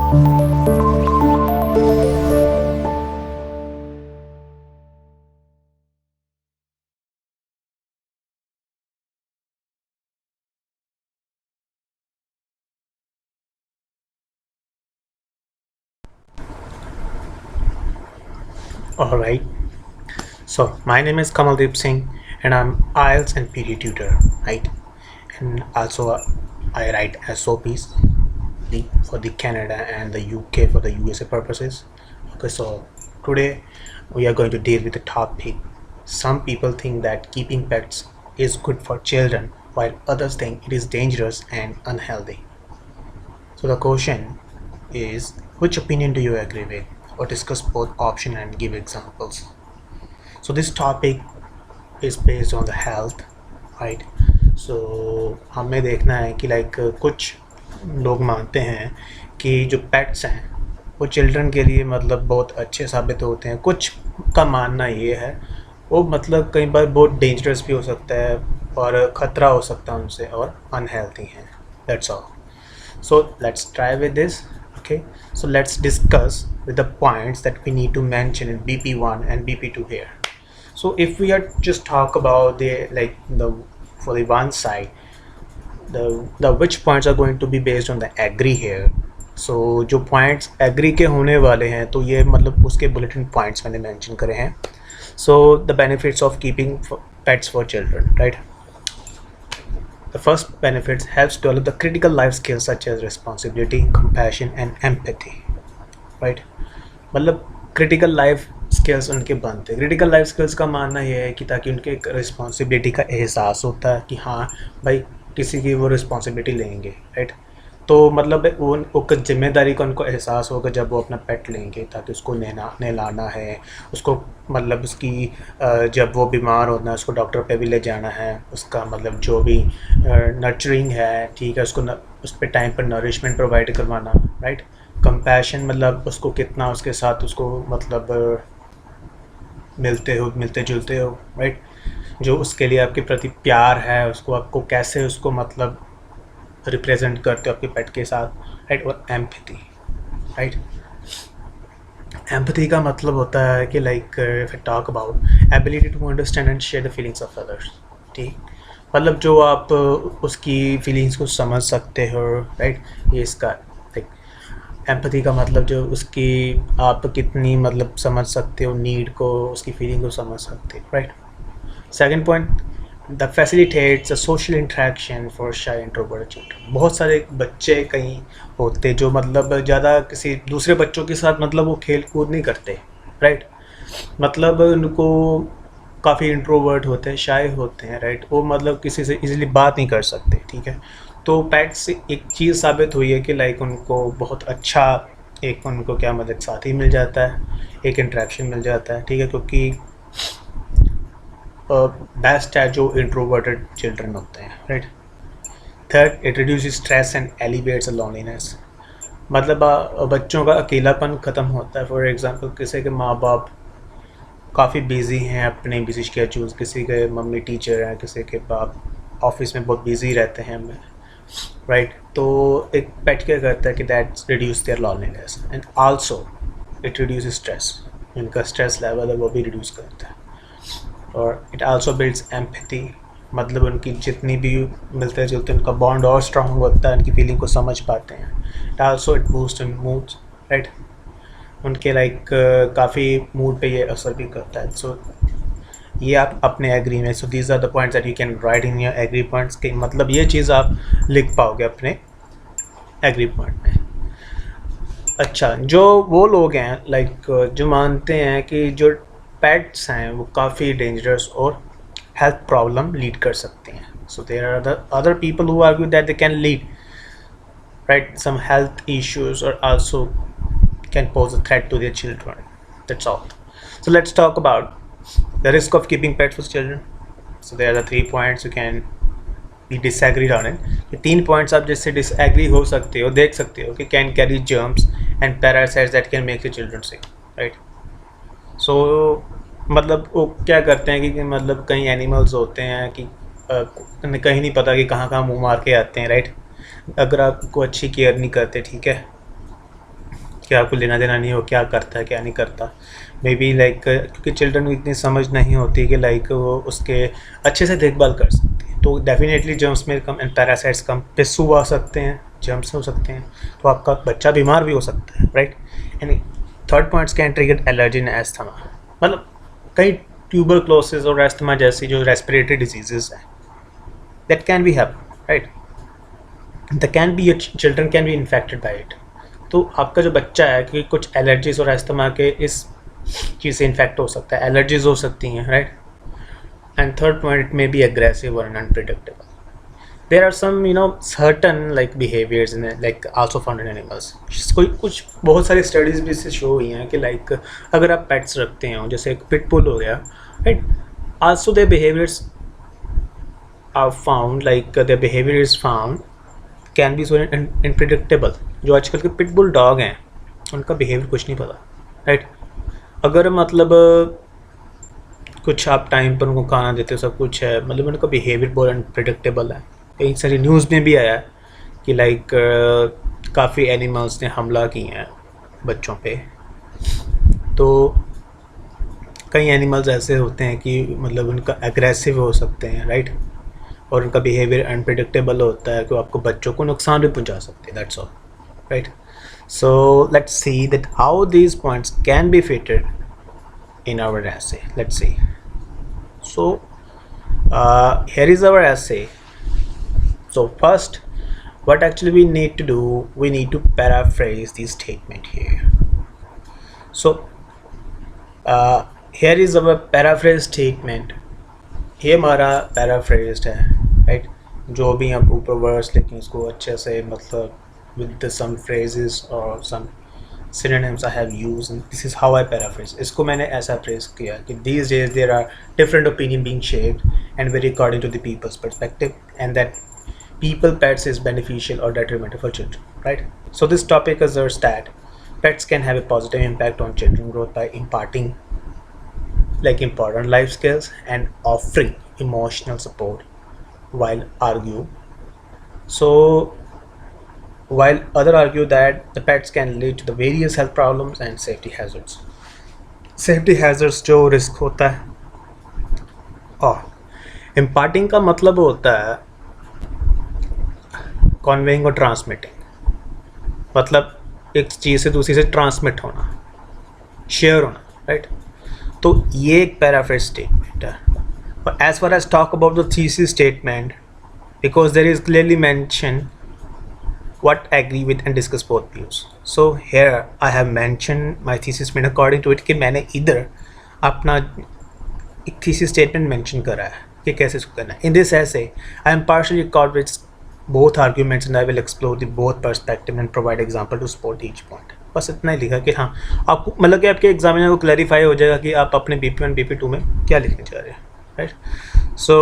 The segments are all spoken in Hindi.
Alright, so my name is Kamaldeep Singh and I'm IELTS and PD tutor, right? And also I write SOPs for the Canada and the UK for the USA purposes. Okay, so today we are going to deal with the topic. Some people think that keeping pets is good for children while others think it is dangerous and unhealthy. So the question is, which opinion do you agree with? Or discuss both options and give examples. So this topic is based on the health, right? So हमें देखना है कि लाइक कुछ लोग मानते हैं कि जो पेट्स हैं वो चिल्ड्रन के लिए मतलब बहुत अच्छे साबित होते हैं, कुछ का मानना ये है वो मतलब कई बार बहुत डेंजरस भी हो सकता है और ख़तरा हो सकता है उनसे और अनहेल्थी हैं. That's all. So let's try with this. Okay, so let's discuss with the points that we need to mention in BP1 and BP2 here. So if we are just talk about the for the one side, the which points are going to be based on the agree here. So जो points agree के होने वाले हैं तो ये मतलब उसके bulletin points मैंने mention करे हैं. So the benefits of keeping pets for children, right? The first benefits helps develop the critical life skills such as responsibility, compassion and empathy, right? मतलब critical life skills उनके बनते हैं. critical life skills का मानना ये है कि ताकि उनके responsibility का एहसास होता है कि हाँ भाई किसी की वो responsibility लेंगे, right? तो मतलब वो जिम्मेदारी का उनको एहसास होगा जब वो अपना पेट लेंगे ताकि उसको नहलाना है, उसको मतलब उसकी जब वो बीमार होना है उसको डॉक्टर पे भी ले जाना है, उसका मतलब जो भी नर्चरिंग है, ठीक है, उसको उस पर टाइम पर नरिशमेंट प्रोवाइड करवाना, राइट. कंपैशन मतलब उसको कितना उसके साथ उसको मतलब मिलते जुलते हो, राइट. जो उसके लिए आपके प्रति प्यार है उसको आपको कैसे उसको मतलब रिप्रेजेंट करते हो आपके पेट के साथ, राइट. और एम्पैथी, राइट. एम्पैथी का मतलब होता है कि like if I talk about ability to understand and share the feelings of others, ठीक. मतलब जो आप उसकी फीलिंग्स को समझ सकते हो, राइट. ये इसका लाइक एम्पैथी का मतलब जो उसकी आप कितनी मतलब समझ सकते हो नीड को, उसकी फीलिंग को समझ सकते हो, right. Second point, the facilitates a social interaction for शाई इंट्रोवर्ट चिल्ड्रन. बहुत सारे बच्चे कहीं होते जो मतलब ज़्यादा किसी दूसरे बच्चों के साथ मतलब वो खेल कूद नहीं करते, राइट. मतलब उनको काफ़ी इंट्रोवर्ट होते हैं, शाय होते हैं, राइट. वो मतलब किसी से इजीली बात नहीं कर सकते, ठीक है. तो पेट से एक चीज़ साबित हुई है कि लाइक उनको बहुत अच्छा एक उनको क्या मतलब साथी मिल जाता है, एक इंट्रैक्शन मिल जाता है, ठीक है. क्योंकि बेस्ट है जो इंट्रोवर्टेड चिल्ड्रन होते हैं, right. Third, it reduce stress and elevates loneliness. मतलब बच्चों का अकेलापन ख़त्म होता है. फॉर एग्जांपल किसी के माँ बाप काफ़ी बिजी हैं अपने बिजी शेड्यूल्स, किसी के मम्मी टीचर हैं, किसी के बाप ऑफिस में बहुत बिजी रहते हैं, राइट. तो एक पेट क्या करता है कि that reduce there loneliness and also it reduce stress. इनका स्ट्रेस लेवल है वो भी रिड्यूस करता है. और इट आल्सो बिल्ड्स एम्पैथी. मतलब उनकी जितनी भी मिलते जुलते उनका बॉन्ड और स्ट्रांग होता है, उनकी फीलिंग को समझ पाते हैं. It also it boost in moods, right. उनके लाइक काफ़ी मूड पे ये असर भी करता है. सो ये आप अपने एग्री में, so these are the points that you can write in your agree points के मतलब ये चीज़ आप लिख पाओगे अपने एग्री पॉइंट में. अच्छा, जो वो लोग हैं लाइक जो मानते हैं कि जो पेट्स हैं वो काफ़ी डेंजरस और हेल्थ प्रॉब्लम लीड कर सकते हैं. So there are the other people who argue that they can lead, right, some health issues और also can pose a threat to their children. That's all. So let's talk about the risk of keeping pets for children. So there are the 3 points you can be disagreed on it. ये 3 पॉइंट्स आप जिससे डिसएग्री हो सकते हो, देख सकते हो कि can carry germs and parasites that can make the children sick, right. So मतलब वो क्या करते हैं कि मतलब कई एनिमल्स होते हैं कि कहीं नहीं पता कि कहाँ कहाँ मुंह मार के आते हैं, राइट. अगर आपको अच्छी केयर नहीं करते, ठीक है, कि आपको लेना देना नहीं हो क्या करता है क्या नहीं करता। मे बी लाइक क्योंकि चिल्ड्रन को इतनी समझ नहीं होती कि लाइक वो उसके अच्छे से देखभाल कर सकती है, तो डेफिनेटली जर्म्स में कम एंड पैरासाइट्स कम, पिस्सू आ सकते हैं, जर्म्स हो सकते हैं, तो आपका बच्चा बीमार भी हो सकता है, right. And third points can trigger allergy in asthma, मतलब कई ट्यूबरक्लोसिस और एस्थमा जैसी जो रेस्पिरेटरी डिजीजेस हैं that can be happen, right. The can be children can be infected by it. तो आपका जो बच्चा है कि कुछ एलर्जीज और एस्थमा के इस चीज़ से इन्फेक्ट हो सकता है, एलर्जीज हो सकती हैं, राइट। एंड थर्ड पॉइंट में बी एग्रेसिव और unpredictable. There are some certain like behaviours in like also found in animals. कोई कुछ बहुत सारी स्टडीज़ भी इससे शो हुई हैं कि लाइक अगर आप पेट्स रखते हो, जैसे एक पिटबुल हो गया, right, also their behaviours are found, like their behaviour is found can be so unpredictable. जो आजकल के पिटबुल डॉग हैं उनका बिहेवियर कुछ नहीं पता, राइट। अगर मतलब कुछ आप टाइम पर उनको खाना देते हो, सब कुछ है, मतलब उनका बिहेवियर बहुत अनप्रिडिक्टेबल है। कई सारी न्यूज़ में भी आया है कि लाइक काफ़ी एनिमल्स ने हमला किए हैं बच्चों पे। तो कई एनिमल्स ऐसे होते हैं कि मतलब उनका एग्रेसिव हो सकते हैं, राइट, और उनका बिहेवियर अनप्रिडिक्टेबल होता है कि आपको बच्चों को नुकसान भी पहुंचा सकते हैं, that's all, right. So let's see that how these points can be fitted in our essay. Let's see. So here is our essay. So first, what actually we need to do, we need to paraphrase the statement here. So here is our paraphrase statement. ये हमारा paraphrased है, right? जो भी आप ऊपर वर्ड्स लिखें इसको अच्छे से, मतलब with some phrases or some synonyms I have used, and this is how I paraphrase. इसको मैंने ऐसा phrase किया कि these days there are different opinion being shaped and vary according to the people's perspective, and that people pets is beneficial or detrimental for children, right? So this topic asserts that pets can have a positive impact on children growth by imparting like important life skills and offering emotional support, while other argue that the pets can lead to the various health problems and safety hazards. Safety hazards जो रिस्क होता है, और इम्पार्टिंग का मतलब होता है कन्वेइंग और ट्रांसमिटिंग, मतलब एक चीज़ से दूसरी से ट्रांसमिट होना, शेयर होना, राइट। तो ये एक पैराफ्रेज स्टेटमेंट है। और as far as talk about the thesis statement, because there is clearly mention what agree with and discuss both views. So here I have mentioned my thesis में according to it कि मैंने इधर अपना एक thesis statement mention करा है कि कैसे इसको करना है. In this essay I am partially caught with both arguments and I will explore the both perspective and provide example to support each point. बस इतना ही लिखा कि हाँ आपको मतलब कि आपके एग्जामिनर को क्लैरिफाई हो जाएगा कि आप अपने BP1 BP2 में क्या लिखने जा रहे हैं, right. So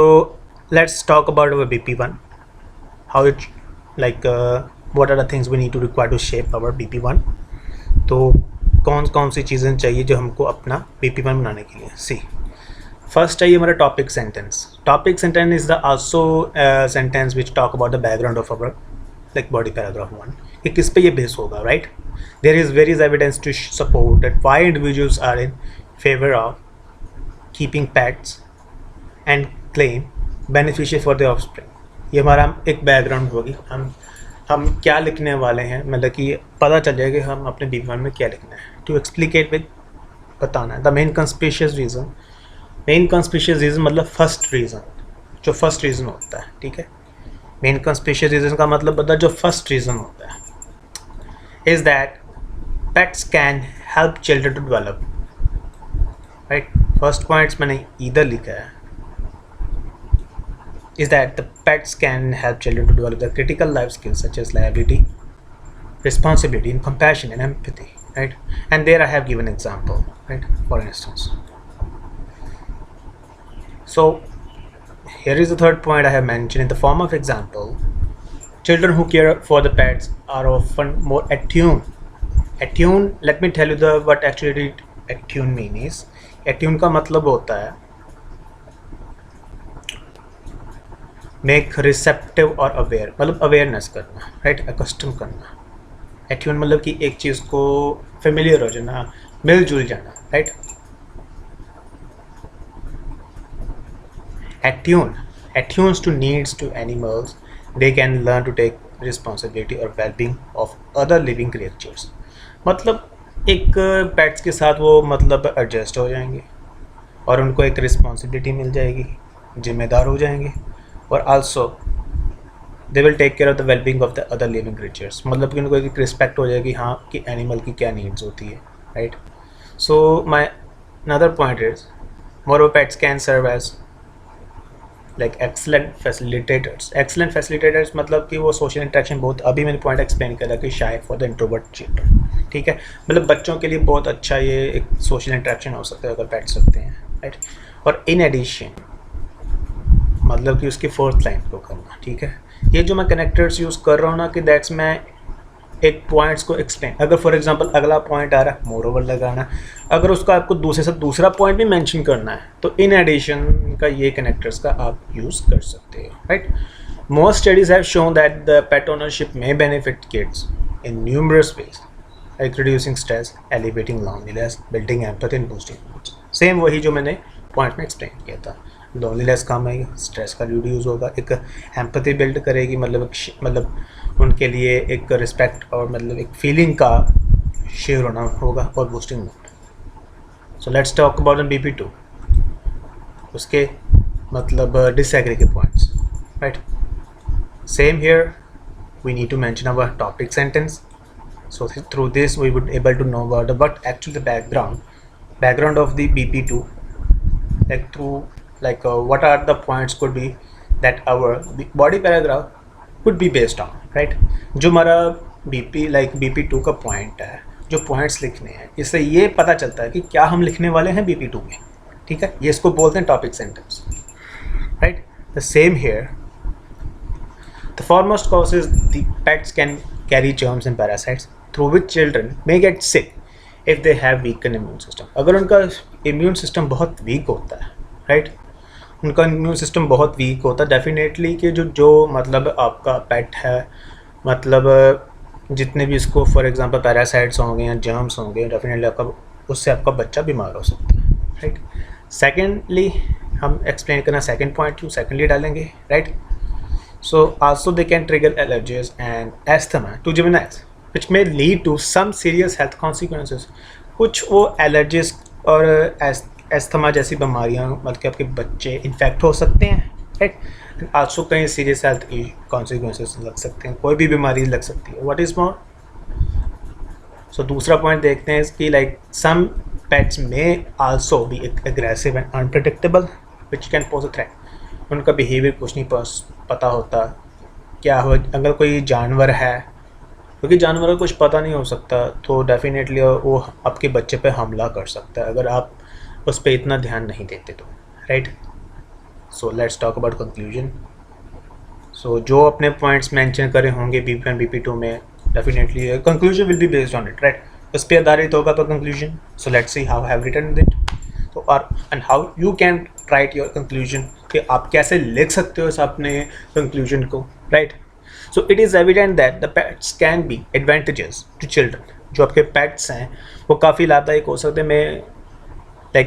let's talk about our BP1, how it like what are the things we need to require to shape our BP1. तो कौन कौन सी चीज़ें चाहिए जो हमको अपना BP1 बनाने के लिए. सी फर्स्ट चाहिए हमारा topic sentence. Topic sentence is the also sentence which talk about the background of our like body paragraph 1 कि किस पे ये बेस होगा, right. There is various evidence to support that why individuals are in favour of keeping pets and claim beneficial for the offspring. ये हमारा एक बैकग्राउंड होगी. हम क्या लिखने वाले हैं, मतलब कि पता चल जाएगा कि हम अपने BP1 में क्या लिखना है. टू एक्सप्लिकेट विद बताना है. द मेन कंस्पिशियस रीज़न मतलब फर्स्ट रीज़न, जो फर्स्ट रीज़न होता है, ठीक है. मेन कंस्पिशियस रीज़न का मतलब बता जो फर्स्ट रीज़न होता है is that pets can help children to develop, right. First points मैंने इधर लिखा है is that the pets can help children to develop the critical life skills such as liability, responsibility, and compassion and empathy, right. And there I have given example, right, for instance. So here is the third point I have mentioned in the form of example. Children who care for the pets are often more attuned. Let me tell you what actually attune mean is. Attune का मतलब होता है मेक रिसेप्टिव और अवेयर, मतलब अवेयरनेस करना, राइट, अकस्टम करना. एट्यून मतलब कि एक चीज़ को फेमिलियर हो जाना, मिलजुल जाना, right. attunes to needs to animals, they can learn to take responsibility or well-being of other living creatures। मतलब एक पेट्स के साथ वो मतलब एडजस्ट हो जाएंगे और उनको एक रिस्पॉन्सिबिलिटी मिल जाएगी, जिम्मेदार हो जाएंगे, और also they will take care of the wellbeing of the other living creatures. मतलब कि उनको एक रिस्पेक्ट हो जाएगी, हाँ कि एनिमल की क्या नीड्स होती है, right. So my another point is more pets can serve as like excellent facilitators मतलब कि वो सोशल इंटरेक्शन बहुत, अभी मैंने पॉइंट एक्सप्लेन करा कि शायद फॉर द इंट्रोवर्ट चिल्ड्रन, ठीक है। मतलब बच्चों के लिए बहुत अच्छा ये एक सोशल इंटरेक्शन हो सकता है अगर पेट्स रखते हैं, राइट। और इन एडिशन मतलब कि उसकी फोर्थ लाइन को करना, ठीक है। ये जो मैं कनेक्टर्स यूज़ कर रहा हूँ ना कि दैट्स मैं एक पॉइंट्स को एक्सप्लेन, अगर फॉर एग्जांपल अगला पॉइंट आ रहा है मोर ओवर लगाना, अगर उसको आपको दूसरे से दूसरा पॉइंट भी मेंशन करना है तो इन एडिशन का ये कनेक्टर्स का आप यूज़ कर सकते हो, right. Most studies have shown that the pet ownership may benefit kids in numerous ways, like reducing stress, elevating loneliness, building empathy and boosting moods. Same वही जो मैंने पॉइंट में एक्सप्लेन किया था, लोनलीनेस कम आएगी, स्ट्रेस का रिड्यूस होगा, एक एम्पैथी बिल्ड करेगी, मतलब उनके लिए एक रिस्पेक्ट और मतलब एक फीलिंग का शेयर होना होगा, और boosting mood. So let's talk about the BP2, उसके मतलब डिसएग्री के points, right. Same here we need to mention our topic sentence, so through this we would able to know about what actually the background of the BP2, like through like what are the points could be that our body paragraph could be based on, right। जो हमारा BP2 का पॉइंट है, जो पॉइंट्स लिखने हैं, इससे ये पता चलता है कि क्या हम लिखने वाले हैं BP2 में, ठीक है। ये इसको बोलते हैं topic sentence, right. The same here, the foremost cause is the pets can carry germs and parasites through which children may get sick if they have weakened immune system। अगर उनका इम्यून सिस्टम बहुत वीक होता है, राइट, उनका इम्यून सिस्टम बहुत वीक होता है, डेफिनेटली कि जो मतलब आपका पेट है, मतलब जितने भी इसको फॉर एग्जांपल पैरासाइट्स होंगे या जर्म्स होंगे, डेफिनेटली आपका उससे आपका बच्चा बीमार हो सकता है, राइट। सेकेंडली हम एक्सप्लेन करना सेकेंड पॉइंट क्यों सेकेंडली डालेंगे, right. So also they can trigger allergies and asthma to juveniles, which may lead to some serious health consequences। कुछ वो एलर्जीज और एस्थमा जैसी बीमारियाँ मतलब कि आपके बच्चे इन्फेक्ट हो सकते हैं, राइट। एंड आल्सो कई सीरियस हेल्थ कॉन्सिक्वेंसेस लग सकते हैं, कोई भी बीमारी लग सकती है। व्हाट इज़ मोर, सो दूसरा पॉइंट देखते हैं कि लाइक सम पेट्स में also be aggressive and unpredictable which can pose a threat. उनका बिहेवियर कुछ नहीं पता होता क्या हो, अगर कोई जानवर है, क्योंकि जानवर को कुछ पता नहीं हो सकता, तो डेफिनेटली वो आपके बच्चे पे हमला कर सकता है अगर आप उस पर इतना ध्यान नहीं देते तो, right. So let's talk about conclusion. So जो अपने पॉइंट्स मेंशन करे होंगे BP1 BP2 में, definitely conclusion will be based on it, right. उस पर आधारित होगा तो conclusion. So let's see how have written it, तो और and how you can write your conclusion, कि आप कैसे लिख सकते हो इस अपने कंक्लूजन को, right. So it is evident that the pets can be advantages to children. जो आपके पेट्स हैं वो काफ़ी लाभदायक हो सकते हैं,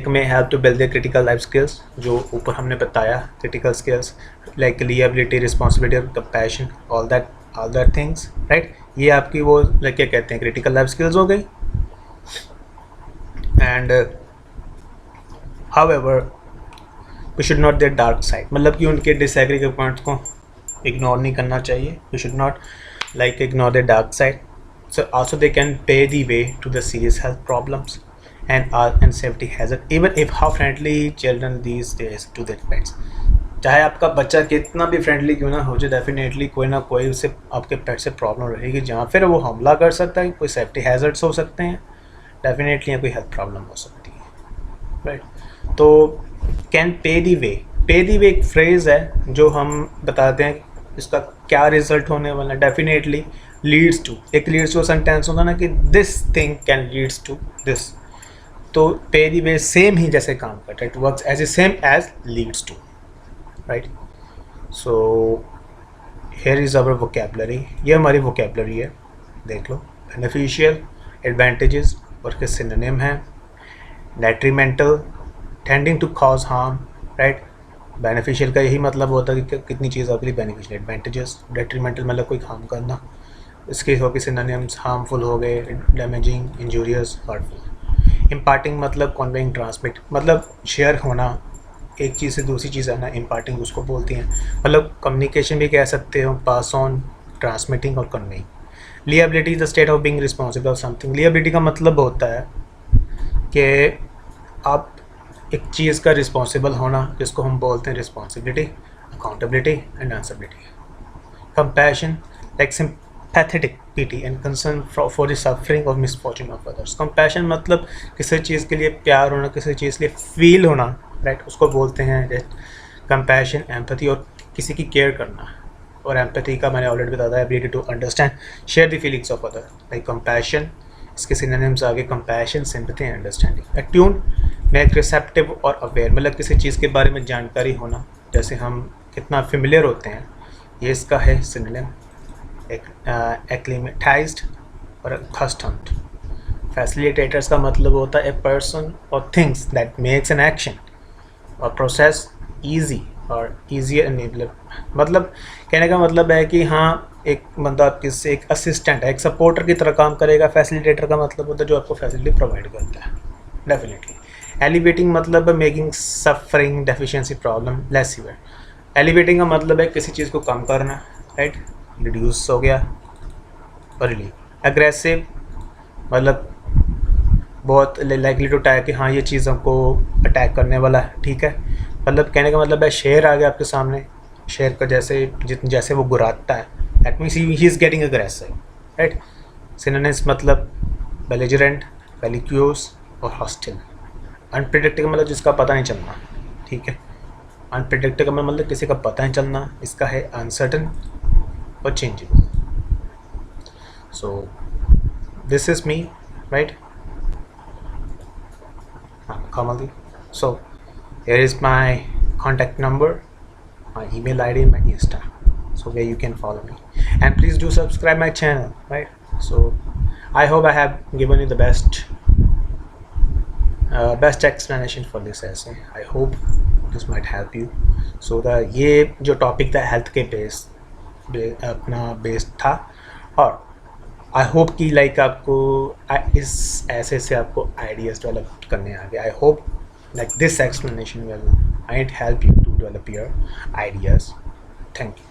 may help to build the critical life skills, जो ऊपर हमने बताया, critical skills like liability, responsibility, compassion, all that things, right. ये आपकी वो क्या कहते हैं क्रिटिकल लाइफ स्किल्स हो गई। And however we should not their dark side, मतलब कि उनके डिसएग्री के पॉइंट्स को इग्नोर नहीं करना चाहिए। We should not ignore the dark side. So also they can pay the way to the serious health problems and safety hazard even if how friendly children these days to their pets. चाहे आपका बच्चा कितना भी फ्रेंडली क्यों ना हो जाए, डेफिनेटली कोई ना कोई उससे आपके पेट से प्रॉब्लम रहेगी, जहाँ फिर वो हमला कर सकता है, कोई सेफ्टी हैजर्ड्स हो सकते हैं, डेफिनेटली या कोई हेल्थ प्रॉब्लम हो सकती है, राइट। तो कैन पे दी वे एक फ्रेज़ है जो हम बताते हैं इसका क्या रिजल्ट होने वाला है। डेफिनेटली लीड्स टू, एक लीड्स टू सेंटेंस होगा ना कि this thing can leads to this, तो पे दी वे सेम ही जैसे काम करता है, it works as a same as leads to, right. So here is our vocabulary, ये हमारी वोकेबलरी है, देख लो। बेनिफिशियल, एडवांटेजेस और के सिनोनिम हैं. Detrimental, tending to cause harm, right. Beneficial का यही मतलब होता है कि कितनी चीज़ आपके लिए बेनिफिशियल. एडवांटेजेस, डेट्रीमेंटल मतलब कोई हार्म करना. इसके हो गए सिनोनिम्स, हार्मफुल हो गए, डैमेजिंग, इंजूरियस, हर्टफुल. इम्पार्टिंग मतलब कन्वेइंग, ट्रांसमिट मतलब शेयर होना, एक चीज़ से दूसरी चीज़ आना, इम्पार्टिंग उसको बोलती हैं. मतलब कम्युनिकेशन भी कह सकते हो, पास ऑन, ट्रांसमिटिंग और conveying. Liability the state of being responsible of something. Liability का मतलब होता है कि आप एक चीज़ का रिस्पॉन्सिबल होना, जिसको हम बोलते हैं responsibility, accountability and answerability. Compassion like sympathetic pity and concern for the suffering और मिसफॉर्चून ऑफ अदर्स. कंपैशन मतलब किसी चीज़ के लिए प्यार होना, किसी चीज़ के लिए फील होना, राइट, उसको बोलते हैं कंपैशन. एम्पैथी और किसी की केयर करना. और एम्पैथी का मैंने ऑलरेडी बताया था, ability to understand, share the feelings of other. Like compassion, इसके सिनोनिम्स आगे compassion, sympathy and understanding. Attune में एक रिसेप्टिव और अवेयर, मतलब किसी चीज़ के बारे में जानकारी होना, जैसे हम कितना फेमिलियर होते हैं, ये इसका है सिनोनिम. एक्लिमेटाइज्ड और अकस्टम्ड. फैसिलिटेटर्स का मतलब होता है ए पर्सन और things that makes an action और प्रोसेस ईजी और ईजियर एनेबलर. मतलब कहने का मतलब है कि हाँ, एक बंदा किससे एक असिस्टेंट है, एक सपोर्टर की तरह काम करेगा. फैसिलिटेटर का मतलब होता है जो आपको फैसिलिटी प्रोवाइड करता है. डेफिनेटली. एलिवेटिंग मतलब making suffering deficiency problem less severe. Elevating का मतलब है किसी चीज़ को कम करना, राइट, रिड्यूस हो गया और रिलीव. एग्रेसिव मतलब बहुत लाइकली टू अटैक, कि हाँ ये चीज़ हमको अटैक करने वाला है, ठीक है. मतलब कहने का मतलब है शेर आ गया आपके सामने, शेर का जैसे वो गुर्राता है, that means he is getting aggressive, right. Synonyms मतलब बेलिजरेंट, बेलिक्यूस और हॉस्टिल. अनप्रिडिक्टेबल मतलब जिसका पता नहीं चलना, ठीक है. अनप्रिडिक्टेबल मतलब किसी का पता नहीं चलना, इसका है अनसर्टन और changeable. So this is me, right. Kamaldeep. So here is my contact number, my email ID and my Insta, so where you can follow me, and please do subscribe my channel, right. So I hope I have given you the best explanation for this essay. I hope this might help you. So ये जो टॉपिक था हेल्थ के अपना बेस्ड था, और आई होप कि लाइक आपको इस ऐसे से आपको आइडियाज़ डेवलप करने आ गए. I hope like this explanation will might help you to develop your ideas. Thank you.